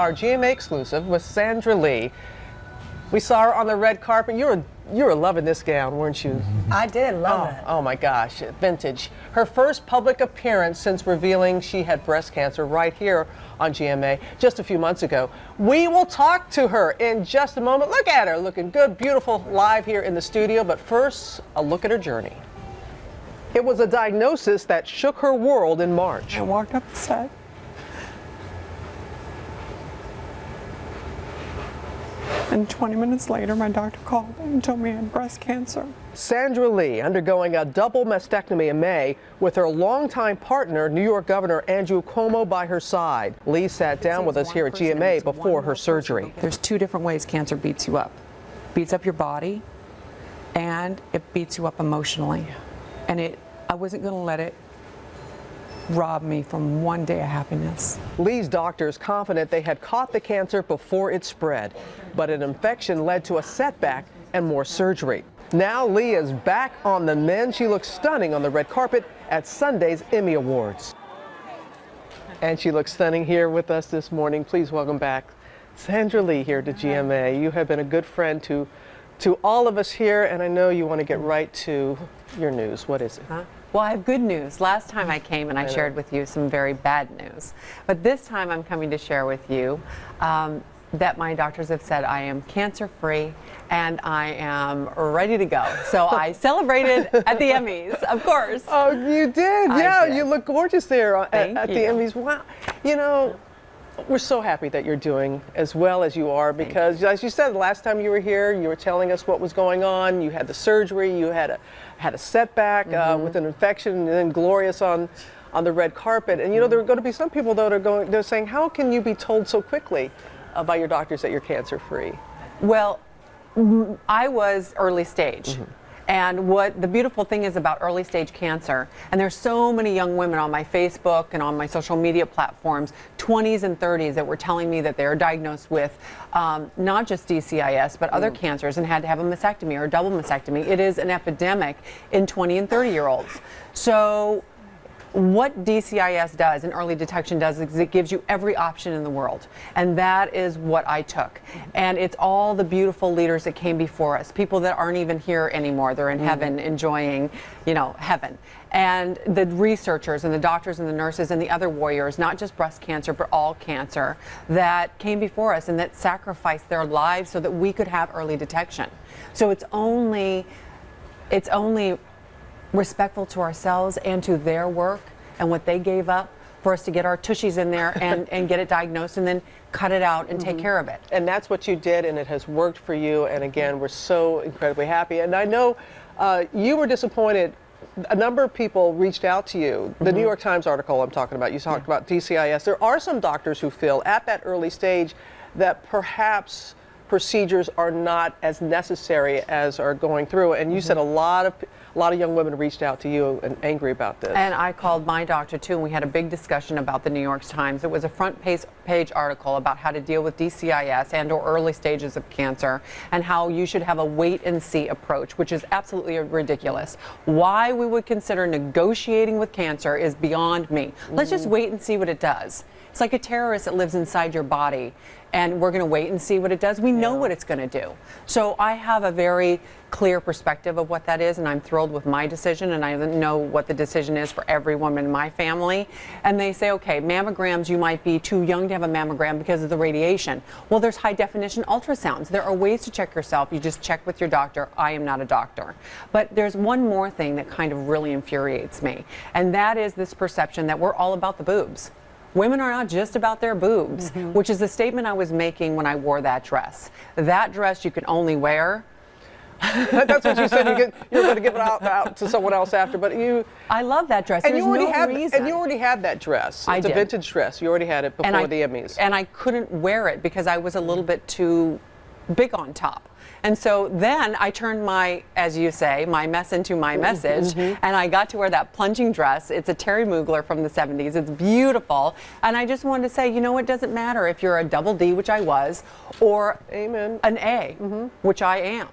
Our GMA exclusive with Sandra Lee. We saw her on the red carpet. You were loving this gown, weren't you? I did love it. Oh my gosh, vintage. Her first public appearance since revealing she had breast cancer right here on GMA just a few months ago. We will talk to her in just a moment. Look at her, looking good, beautiful, live here in the studio. But first, a look at her journey. It was a diagnosis that shook her world in March. I walked up the set. And 20 minutes later, my doctor called and told me I had breast cancer. Sandra Lee undergoing a double mastectomy in May with her longtime partner, New York Governor Andrew Cuomo, by her side. Lee sat down with us here at GMA before her surgery. There's two different ways cancer beats you up. Beats up your body, and it beats you up emotionally. And I wasn't going to let it rob me from one day of happiness. Lee's doctors confident they had caught the cancer before it spread, but an infection led to a setback and more surgery. Now Lee is back on the mend. She looks stunning on the red carpet at Sunday's Emmy Awards. And she looks stunning here with us this morning. Please welcome back Sandra Lee here to GMA. You have been a good friend to all of us here, and I know you want to get right to your news. What is it? Well, I have good news. Last time I came and I shared with you some very bad news. But this time I'm coming to share with you that my doctors have said I am cancer-free and I am ready to go. So I celebrated at the Emmys, of course. Oh, you did? Yeah, did. You look gorgeous there at the you. Emmys. Wow. You know, we're so happy that you're doing as well as you are, because as you said, the last time you were here, you were telling us what was going on. You had the surgery, you had a setback with an infection, and then glorious on the red carpet. And you know, there are going to be some people that they're saying, how can you be told so quickly by your doctors that you're cancer free? Well, I was early stage. And what the beautiful thing is about early stage cancer, and there's so many young women on my Facebook and on my social media platforms, 20s and 30s, that were telling me that they are diagnosed with not just DCIS, but other cancers, and had to have a mastectomy or a double mastectomy. It is an epidemic in 20 and 30-year-olds. So what DCIS does and early detection does is it gives you every option in the world. And that is what I took. And it's all the beautiful leaders that came before us, people that aren't even here anymore. They're in heaven enjoying, you know, heaven. And the researchers and the doctors and the nurses and the other warriors, not just breast cancer, but all cancer, that came before us and that sacrificed their lives so that we could have early detection. So it's only respectful to ourselves and to their work and what they gave up for us to get our tushies in there and get it diagnosed and then cut it out and take care of it. And that's what you did, and it has worked for you. And again, we're so incredibly happy. And I know you were disappointed. A number of people reached out to you. The New York Times article I'm talking about, you talked about DCIS. There are some doctors who feel at that early stage that perhaps procedures are not as necessary as are going through. And you said a lot of young women reached out to you and angry about this. And I called my doctor too, and we had a big discussion about the New York Times. It was a front page article about how to deal with DCIS and or early stages of cancer, and how you should have a wait and see approach, which is absolutely ridiculous. Why we would consider negotiating with cancer is beyond me. Let's just wait and see what it does. It's like a terrorist that lives inside your body, and we're going to wait and see what it does. We know what it's going to do. So I have a very clear perspective of what that is, and I'm thrilled with my decision, and I know what the decision is for every woman in my family. And they say, okay, mammograms, you might be too young to have a mammogram because of the radiation. Well, there's high definition ultrasounds. There are ways to check yourself. You just check with your doctor. I am not a doctor. But there's one more thing that kind of really infuriates me, and that is this perception that we're all about the boobs. Women are not just about their boobs, which is the statement I was making when I wore that dress. That dress you can only wear. That's what you said. You're going to give it out to someone else after, but you. I love that dress. And There's you already no reason. And you already had that dress. I it's did. a vintage dress. You already had it before the Emmys. And I couldn't wear it because I was a little bit too big on top. And so then I turned my, as you say, my mess into my message, and I got to wear that plunging dress. It's a Terry Mugler from the 70s. It's beautiful. And I just wanted to say, you know, it doesn't matter if you're a double D, which I was, or an A, which I am.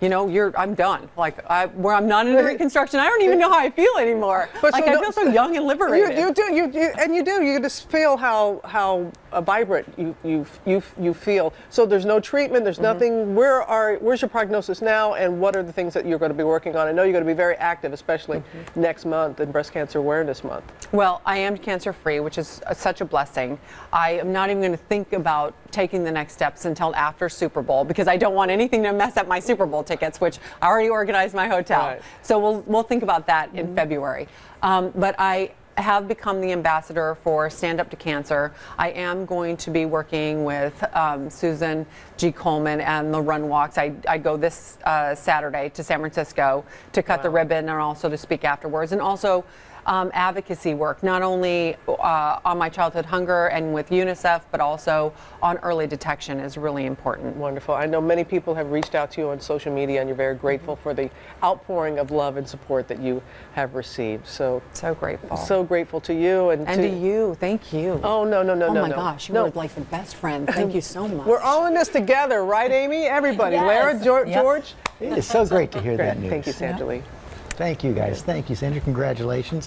You know, I'm done. Like, where I'm not in reconstruction, I don't even know how I feel anymore. But like, I feel so young and liberated. You do. You just feel how vibrant you feel. So there's no treatment, there's nothing. Where's your prognosis now, and what are the things that you're going to be working on? I know you're going to be very active, especially next month in Breast Cancer Awareness Month. Well, I am cancer-free, which is such a blessing. I am not even going to think about taking the next steps until after Super Bowl, because I don't want anything to mess up my Super Bowl tickets, which I already organized my hotel. Right. So we'll think about that in February. But I have become the ambassador for Stand Up to Cancer. I am going to be working with Susan G. Coleman and the Run Walks. I go this Saturday to San Francisco to cut the ribbon and also to speak afterwards, and also advocacy work, not only on my childhood hunger and with UNICEF, but also on early detection is really important. Wonderful. I know many people have reached out to you on social media, and you're very grateful for the outpouring of love and support that you have received. So grateful. So grateful to you and to you. Thank you. Oh, no. Oh my gosh, you were like the best friend. Thank you so much. We're all in this together, right, Amy? Everybody. Yes. Lara, George. It is so great to hear that news. Thank you, Sandra Lee. Thank you, guys. Thank you, Sandra. Congratulations.